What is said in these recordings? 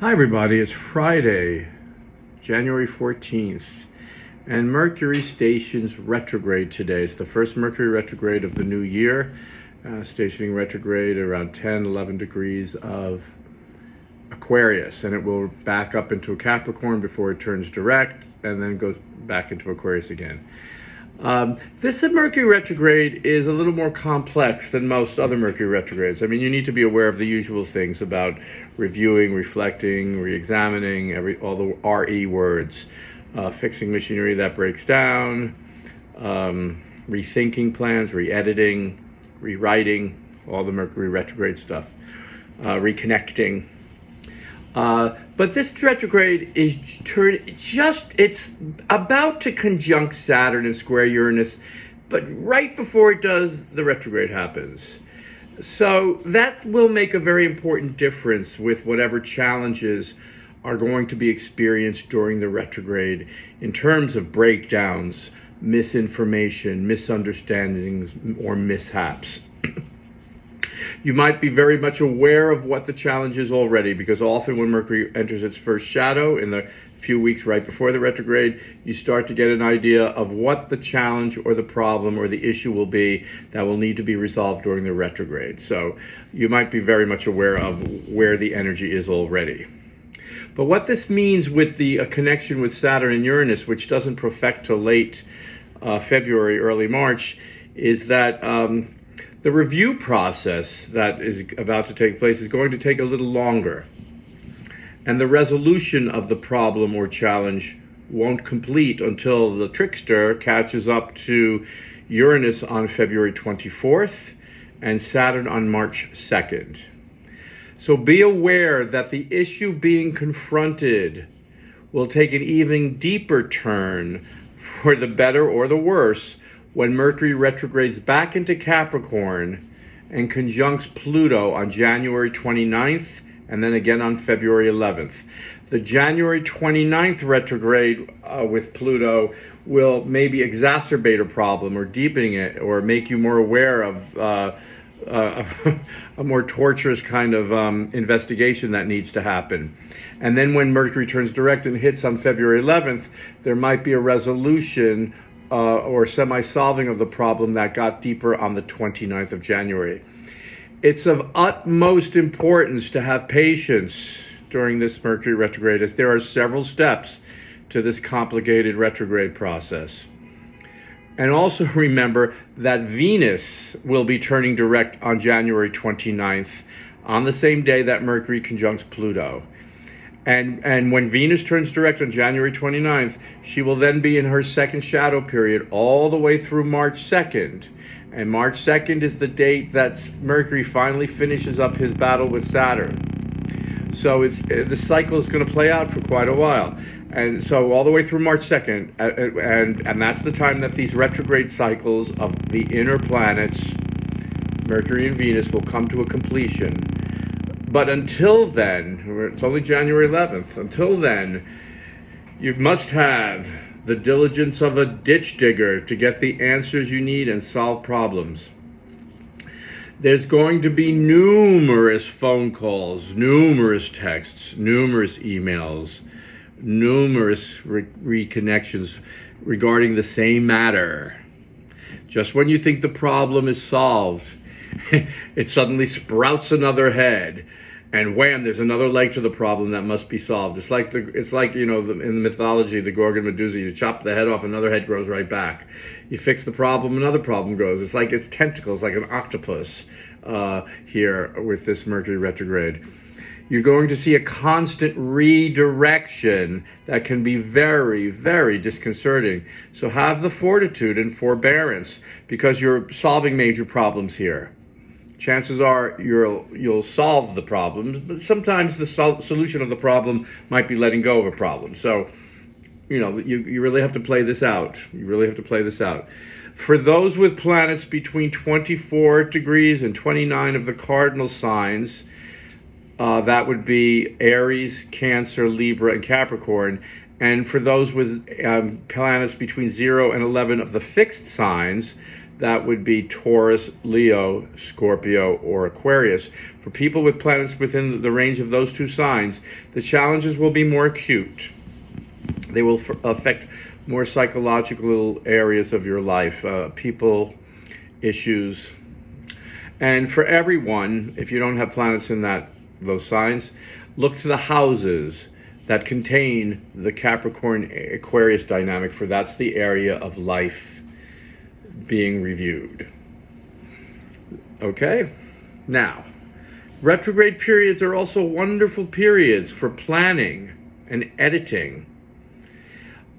Hi everybody, it's Friday, January 14th, and Mercury stations retrograde today. It's the first Mercury retrograde of the new year, stationing retrograde around 10, 11 degrees of Aquarius, and it will back up into a Capricorn before it turns direct, and then goes back into Aquarius again. This Mercury retrograde is a little more complex than most other Mercury retrogrades. I mean, you need to be aware of the usual things about reviewing, reflecting, re-examining, all the RE words, fixing machinery that breaks down, rethinking plans, re-editing, rewriting, all the Mercury retrograde stuff, reconnecting. But this retrograde is it's about to conjunct Saturn and square Uranus, but right before it does, the retrograde happens. So that will make a very important difference with whatever challenges are going to be experienced during the retrograde in terms of breakdowns, misinformation, misunderstandings, or mishaps. You might be very much aware of what the challenge is already, because often when Mercury enters its first shadow in the few weeks right before the retrograde, you start to get an idea of what the challenge or the problem or the issue will be that will need to be resolved during the retrograde. So you might be very much aware of where the energy is already. But what this means with the connection with Saturn and Uranus, which doesn't perfect till late February, early March, is that the review process that is about to take place is going to take a little longer. And the resolution of the problem or challenge won't complete until the trickster catches up to Uranus on February 24th and Saturn on March 2nd. So be aware that the issue being confronted will take an even deeper turn for the better or the worse when Mercury retrogrades back into Capricorn and conjuncts Pluto on January 29th and then again on February 11th. The January 29th retrograde with Pluto will maybe exacerbate a problem or deepening it or make you more aware of a more torturous kind of investigation that needs to happen. And then when Mercury turns direct and hits on February 11th, there might be a resolution or semi-solving of the problem that got deeper on the 29th of January. It's of utmost importance to have patience during this Mercury retrograde, as there are several steps to this complicated retrograde process. And also remember that Venus will be turning direct on January 29th, on the same day that Mercury conjuncts Pluto. And when Venus turns direct on January 29th, she will then be in her second shadow period all the way through March 2nd. And March 2nd is the date that Mercury finally finishes up his battle with Saturn. So the cycle is going to play out for quite a while. And so all the way through March 2nd, and that's the time that these retrograde cycles of the inner planets, Mercury and Venus, will come to a completion. But until then, it's only January 11th, until then, you must have the diligence of a ditch digger to get the answers you need and solve problems. There's going to be numerous phone calls, numerous texts, numerous emails, numerous reconnections regarding the same matter. Just when you think the problem is solved, it suddenly sprouts another head, and wham, there's another leg to the problem that must be solved. It's like in the mythology, the Gorgon Medusa. You chop the head off, another head grows right back. You fix the problem, another problem grows. It's like its tentacles, like an octopus here with this Mercury retrograde. You're going to see a constant redirection that can be very, very disconcerting. So have the fortitude and forbearance, because you're solving major problems here. Chances are you'll solve the problems, but sometimes the solution of the problem might be letting go of a problem. So, you really have to play this out. You really have to play this out. For those with planets between 24 degrees and 29 of the cardinal signs, that would be Aries, Cancer, Libra, and Capricorn. And for those with planets between 0 and 11 of the fixed signs, that would be Taurus, Leo, Scorpio, or Aquarius. For people with planets within the range of those two signs, the challenges will be more acute. They will affect more psychological areas of your life, people, issues. And for everyone, if you don't have planets in those signs, look to the houses that contain the Capricorn Aquarius dynamic, for that's the area of life being reviewed. Okay? Now, retrograde periods are also wonderful periods for planning and editing.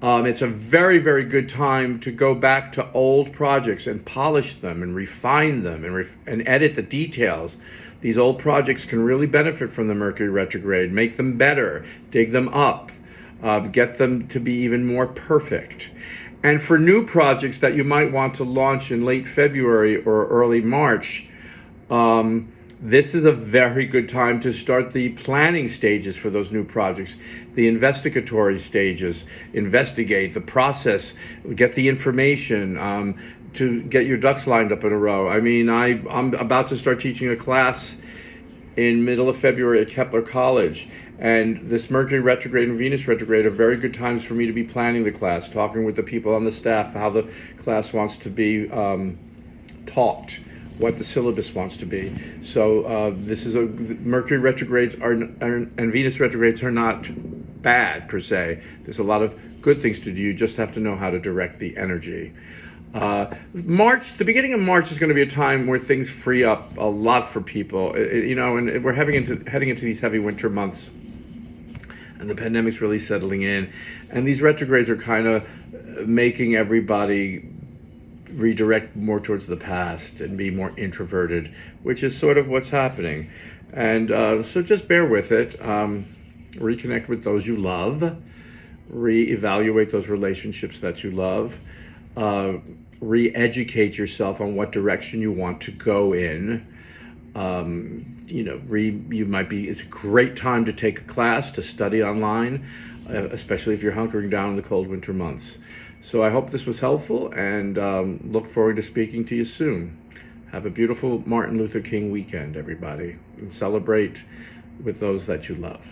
It's a very, very good time to go back to old projects and polish them and refine them and edit the details. These old projects can really benefit from the Mercury retrograde. Make them better, dig them up, get them to be even more perfect. And for new projects that you might want to launch in late February or early March, this is a very good time to start the planning stages for those new projects, the investigatory stages, investigate the process, get the information, to get your ducks lined up in a row. I mean, I'm about to start teaching a class in middle of February at Kepler College, and this Mercury retrograde and Venus retrograde are very good times for me to be planning the class, talking with the people on the staff, how the class wants to be taught, what the syllabus wants to be. So Mercury retrogrades and Venus retrogrades are not bad per se. There's a lot of good things to do. You just have to know how to direct the energy. The beginning of March is going to be a time where things free up a lot for people. And we're heading into these heavy winter months, and the pandemic's really settling in, and these retrogrades are kind of making everybody redirect more towards the past and be more introverted, which is sort of what's happening. And so just bear with it. Reconnect with those you love. Reevaluate those relationships that you love. Re-educate yourself on what direction you want to go in. It's a great time to take a class, to study online, especially if you're hunkering down in the cold winter months. So I hope this was helpful, and look forward to speaking to you soon. Have a beautiful Martin Luther King weekend, everybody, and celebrate with those that you love.